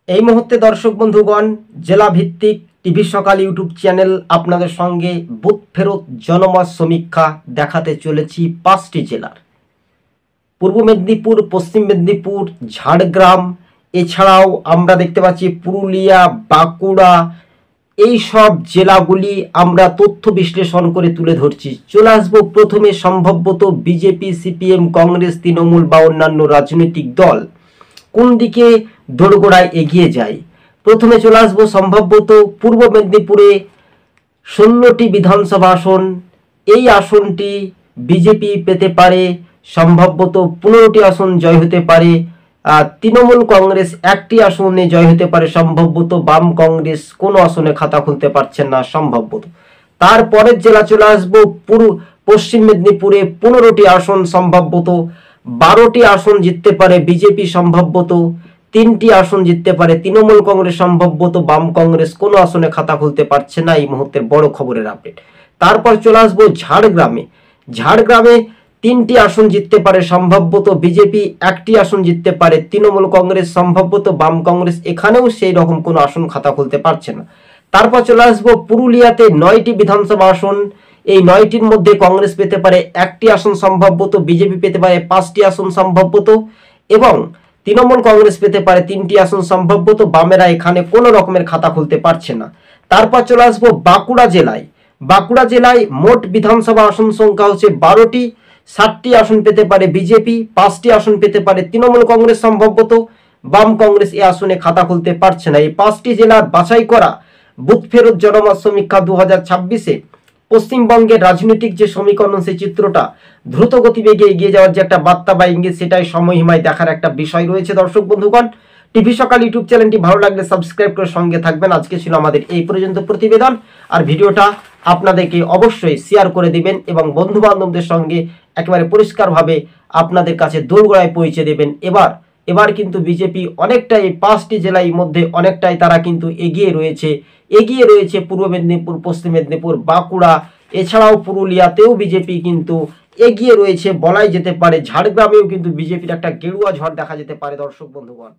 এই মুহূর্তে দর্শক বন্ধুগণ, জেলা ভিত্তিক টিভি সকাল ইউটিউব চ্যানেল আপনাদের সঙ্গে বুথ ফেরত জনমত সমীক্ষা দেখাতে চলেছি 5টি জেলার। পূর্ব মেদিনীপুর, পশ্চিম মেদিনীপুর, ঝাড়গ্রাম, এছাড়াও আমরা দেখতে পাচ্ছি পুরুলিয়া, বাঁকুড়া, এই সব জেলাগুলি আমরা তথ্য বিশ্লেষণ করে তুলে ধরছি। চলে আসবো প্রথমে সম্ভবত বিজেপি, সিপিএম, কংগ্রেস, তৃণমূল বা অন্যান্য রাজনৈতিক দল কোন দিকে দোরগোড়ায় এগিয়ে যায়। প্রথমে চলে আসবো সম্ভবত পূর্ব মেদিনীপুরে 16টি বিধানসভা আসন। এই আসনটি বিজেপি পেতে পারে, সম্ভবত 15টি আসন জয় হতে পারে। তৃণমূল কংগ্রেস 1টি আসনে জয় হতে পারে সম্ভবত। বাম কংগ্রেস কোনো আসনে খাতা খুলতে পারছেন না সম্ভবত। তারপরের জেলা চলে আসবো পশ্চিম মেদিনীপুরে 15টি আসন, সম্ভবত 12টি আসন জিততে পারে বিজেপি, সম্ভবত 3টি আসন জিততে পারে তৃণমূল কংগ্রেস, সম্ভবত বাম কংগ্রেস কোনো আসনে খাতা খুলতে পারছে না। এই মুহূর্তের বড় খবরের আপডেট। তারপর চলে আসবো ঝাড়গ্রামে। 3টি আসন জিততে পারে সম্ভবত বিজেপি, 1টি আসন জিততে পারে তৃণমূল কংগ্রেস, সম্ভবত বাম কংগ্রেস এখানেও সেই রকম কোনো আসন খাতা খুলতে পারছে না। তারপর চলে আসবো পুরুলিয়াতে 9টি বিধানসভা আসন। এই 9টির মধ্যে কংগ্রেস পেতে পারে 1টি আসন সম্ভবত, বিজেপি পেতে পারে 5টি আসন সম্ভবত এবং তৃণমূল কংগ্রেস পেতে পারে 3টি আসন সম্ভবত। বামেরা এখানে কোনো রকমের খাতা খুলতে পারছে না। তারপর চলে আসবো বাঁকুড়া জেলায়। বাঁকুড়া জেলায় মোট বিধানসভা আসন সংখ্যা হচ্ছে 12টি। 7টি আসন পেতে পারে বিজেপি, 5টি আসন পেতে পারে তৃণমূল কংগ্রেস, সম্ভবত বাম কংগ্রেস এই আসনে খাতা খুলতে পারছে না। এই 5টি জেলার বাছাই করা বুথ ফেরত জনমত সমীক্ষা 2026-এ পশ্চিমবঙ্গের রাজনৈতিক যে সমীকরণ, সেই চিত্রটা দ্রুত গতিবেগে এগিয়ে যাওয়ার যে একটা বার্তা বা ইঙ্গিত, সেটাই সময়সীমায় দেখার একটা বিষয় রয়েছে। দর্শক বন্ধুগণ, টিভি সকাল ইউটিউব চ্যানেলটি ভালো লাগলে সাবস্ক্রাইব করে সঙ্গে থাকবেন। আজকে ছিল আমাদের এই পর্যন্ত প্রতিবেদন, আর ভিডিওটা আপনাদেরকে অবশ্যই শেয়ার করে দিবেন এবং বন্ধু বান্ধবদের সঙ্গে একেবারে পরিষ্কারভাবে আপনাদের কাছে দোরগোড়ায় পৌঁছে দেবেন। এবার কিন্তু বিজেপি অনেকটাই 5টি জেলার মধ্যে অনেকটাই তারা কিন্তু এগিয়ে রয়েছে পূর্ব মেদিনীপুর, পশ্চিম মেদিনীপুর, বাঁকুড়া, এছাড়াও পুরুলিয়াতেও বিজেপি কিন্তু এগিয়ে রয়েছে বলাই যেতে পারে। ঝাড়গ্রামেও কিন্তু বিজেপির একটা গেরুয়া ঝড় দেখা যেতে পারে দর্শক বন্ধুগণ।